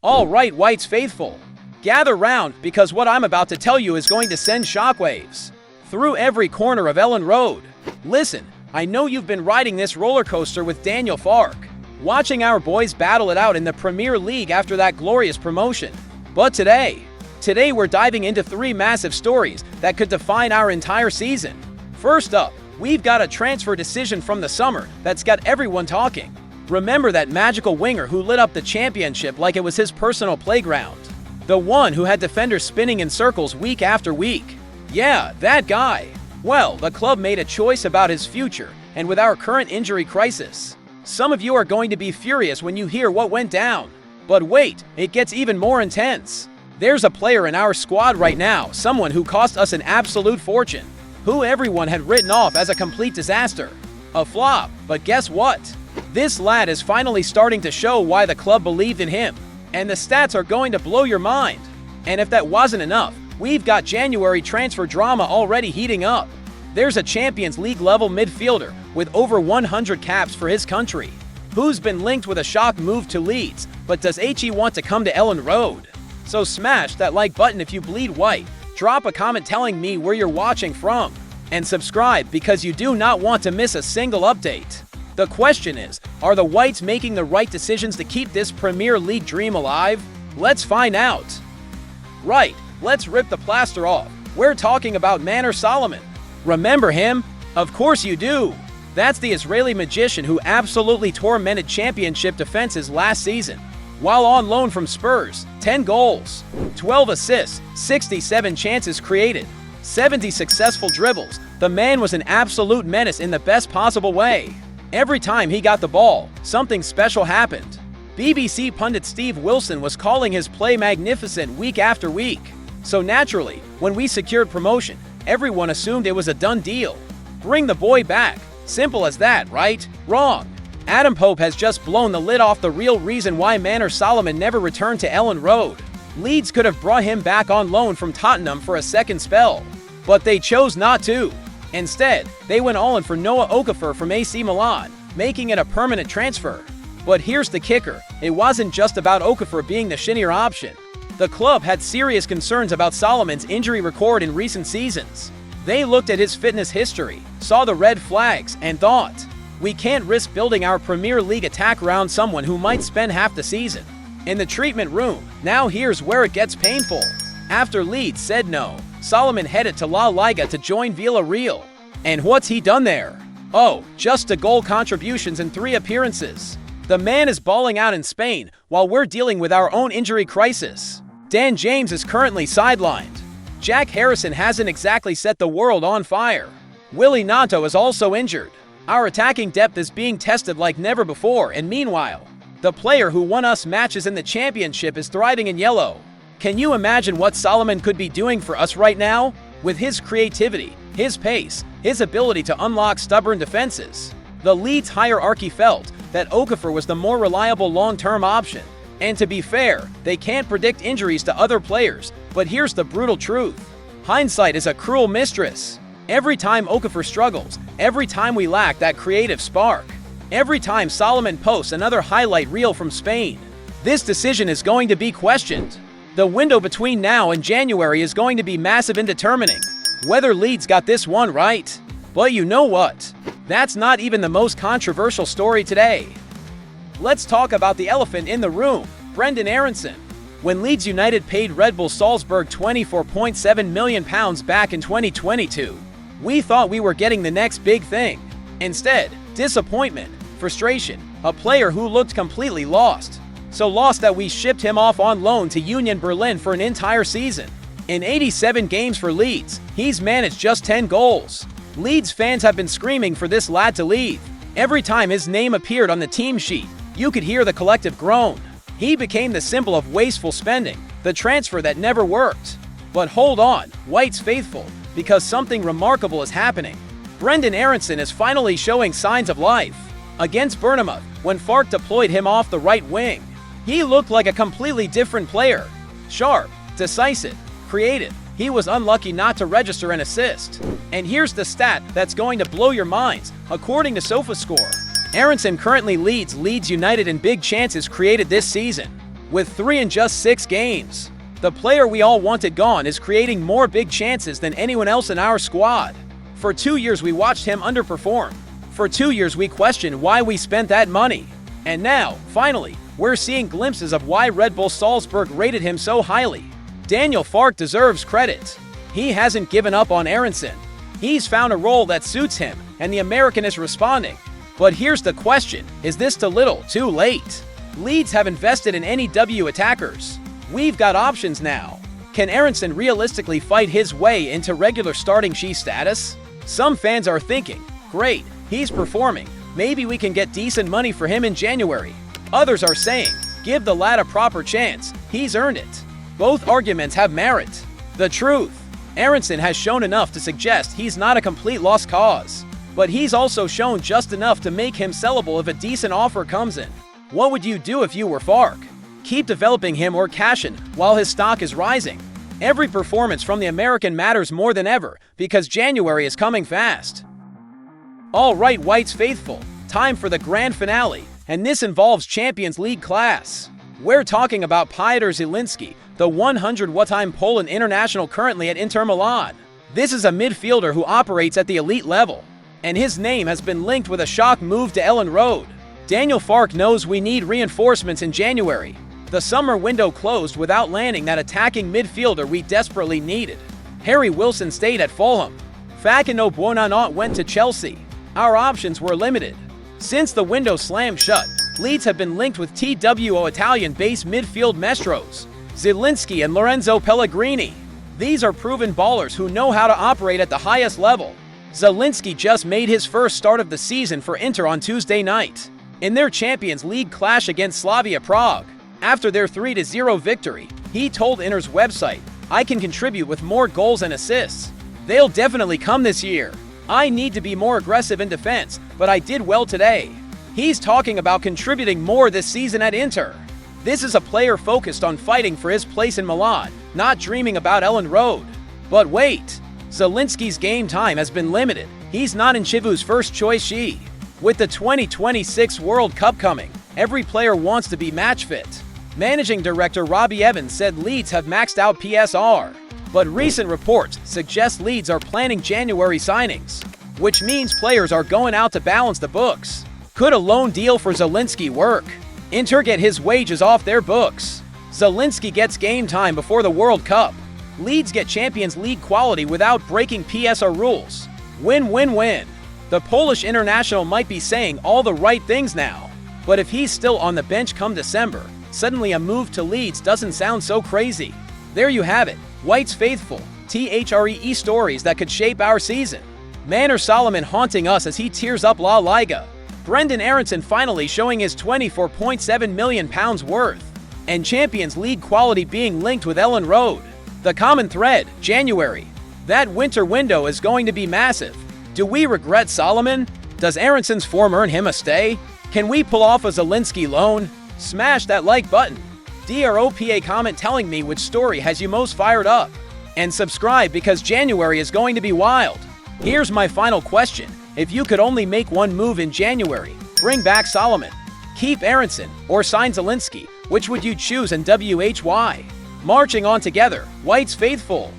All right, White's faithful. Gather round, because what I'm about to tell you is going to send shockwaves through every corner of Elland Road. Listen, I know you've been riding this roller coaster with Daniel Fark, watching our boys battle it out in the Premier League after that glorious promotion. But today we're diving into three massive stories that could define our entire season. First up, we've got a transfer decision from the summer that's got everyone talking. Remember that magical winger who lit up the championship like it was his personal playground? The one who had defenders spinning in circles week after week? Yeah, that guy. Well, the club made a choice about his future, and with our current injury crisis, some of you are going to be furious when you hear what went down. But wait, it gets even more intense. There's a player in our squad right now, someone who cost us an absolute fortune, who everyone had written off as a complete disaster, a flop. But guess what? This lad is finally starting to show why the club believed in him, and the stats are going to blow your mind. And if that wasn't enough, we've got January transfer drama already heating up. There's a Champions League level midfielder with over 100 caps for his country, who's been linked with a shock move to Leeds. But does he want to come to Elland Road? So smash that like button if you bleed white, drop a comment telling me where you're watching from, and subscribe because you do not want to miss a single update. The question is, are the Whites making the right decisions to keep this Premier League dream alive? Let's find out. Right, let's rip the plaster off. We're talking about Manor Solomon. Remember him? Of course you do. That's the Israeli magician who absolutely tormented championship defenses last season. While on loan from Spurs, 10 goals, 12 assists, 67 chances created, 70 successful dribbles. The man was an absolute menace in the best possible way. Every time he got the ball, something special happened. BBC pundit Steve Wilson was calling his play magnificent week after week. So naturally, when we secured promotion, everyone assumed it was a done deal. Bring the boy back. Simple as that, right? Wrong. Adam Pope has just blown the lid off the real reason why Manor Solomon never returned to Elland Road. Leeds could have brought him back on loan from Tottenham for a second spell, but they chose not to. Instead, they went all in for Noah Okafor from AC Milan, making it a permanent transfer. But here's the kicker, it wasn't just about Okafor being the shinier option. The club had serious concerns about Solomon's injury record in recent seasons. They looked at his fitness history, saw the red flags, and thought, we can't risk building our Premier League attack around someone who might spend half the season in the treatment room. Now here's where it gets painful. After Leeds said no, Solomon headed to La Liga to join Villarreal. And what's he done there? Oh, just 2 goal contributions in 3 appearances. The man is balling out in Spain while we're dealing with our own injury crisis. Dan James is currently sidelined. Jack Harrison hasn't exactly set the world on fire. Willy Gnonto is also injured. Our attacking depth is being tested like never before, and meanwhile, the player who won us matches in the championship is thriving in yellow. Can you imagine what Solomon could be doing for us right now? With his creativity, his pace, his ability to unlock stubborn defenses. The Leeds hierarchy felt that Okafor was the more reliable long-term option. And to be fair, they can't predict injuries to other players, but here's the brutal truth. Hindsight is a cruel mistress. Every time Okafor struggles, every time we lack that creative spark, every time Solomon posts another highlight reel from Spain, this decision is going to be questioned. The window between now and January is going to be massive in determining whether Leeds got this one right. But you know what? That's not even the most controversial story today. Let's talk about the elephant in the room, Brenden Aaronson. When Leeds United paid Red Bull Salzburg £24.7 million back in 2022, we thought we were getting the next big thing. Instead, disappointment, frustration, a player who looked completely lost. So lost that we shipped him off on loan to Union Berlin for an entire season. In 87 games for Leeds, he's managed just 10 goals. Leeds fans have been screaming for this lad to leave. Every time his name appeared on the team sheet, you could hear the collective groan. He became the symbol of wasteful spending, the transfer that never worked. But hold on, White's faithful, because something remarkable is happening. Brenden Aaronson is finally showing signs of life. Against Bournemouth, when Fark deployed him off the right wing, he looked like a completely different player. Sharp, decisive, creative. He was unlucky not to register an assist. And here's the stat that's going to blow your minds. According to SofaScore, Aaronson currently leads Leeds United in big chances created this season, with 3 in just 6 games. The player we all wanted gone is creating more big chances than anyone else in our squad. For 2 years we watched him underperform. For 2 years we questioned why we spent that money. And now, finally, we're seeing glimpses of why Red Bull Salzburg rated him so highly. Daniel Farke deserves credit. He hasn't given up on Aronson. He's found a role that suits him, and the American is responding. But here's the question, is this too little, too late? Leeds have invested in NEW attackers. We've got options now. Can Aronson realistically fight his way into regular starting she status? Some fans are thinking, great, he's performing. Maybe we can get decent money for him in January. Others are saying, give the lad a proper chance, he's earned it. Both arguments have merit. The truth, Aronson has shown enough to suggest he's not a complete lost cause. But he's also shown just enough to make him sellable if a decent offer comes in. What would you do if you were Farke? Keep developing him or cash in while his stock is rising. Every performance from the American matters more than ever because January is coming fast. All right, Whites faithful, time for the grand finale, and this involves Champions League class. We're talking about Piotr Zielinski, the 100-time Poland international currently at Inter Milan. This is a midfielder who operates at the elite level, and his name has been linked with a shock move to Elland Road. Daniel Farke knows we need reinforcements in January. The summer window closed without landing that attacking midfielder we desperately needed. Harry Wilson stayed at Fulham. Fakino Buonanot went to Chelsea. Our options were limited. Since the window slammed shut, Leeds have been linked with TWO Italian-based midfield maestros, Zielinski and Lorenzo Pellegrini. These are proven ballers who know how to operate at the highest level. Zielinski just made his first start of the season for Inter on Tuesday night, in their Champions League clash against Slavia Prague. After their 3-0 victory, he told Inter's website, "I can contribute with more goals and assists. They'll definitely come this year. I need to be more aggressive in defense, but I did well today." He's talking about contributing more this season at Inter. This is a player focused on fighting for his place in Milan, not dreaming about Elland Road. But wait, Zielinski's game time has been limited. He's not in Chivu's first choice she. With the 2026 World Cup coming, every player wants to be match fit. Managing director Robbie Evans said Leeds have maxed out PSR. But recent reports suggest Leeds are planning January signings, which means players are going out to balance the books. Could a loan deal for Zielinski work? Inter get his wages off their books. Zielinski gets game time before the World Cup. Leeds get Champions League quality without breaking PSR rules. Win-win-win. The Polish international might be saying all the right things now. But if he's still on the bench come December, suddenly a move to Leeds doesn't sound so crazy. There you have it. Whites faithful, THREE stories that could shape our season. Manor Solomon haunting us as he tears up La Liga. Brendan Aronson finally showing his £24.7 million worth. And Champions League quality being linked with Elland Road. The common thread, January. That winter window is going to be massive. Do we regret Solomon? Does Aronson's form earn him a stay? Can we pull off a Zielinski loan? Smash that like button. DROPA comment telling me which story has you most fired up. And subscribe because January is going to be wild. Here's my final question. If you could only make one move in January, bring back Solomon, keep Aronson, or sign Zielinski, which would you choose and WHY? Marching on together, Whites faithful.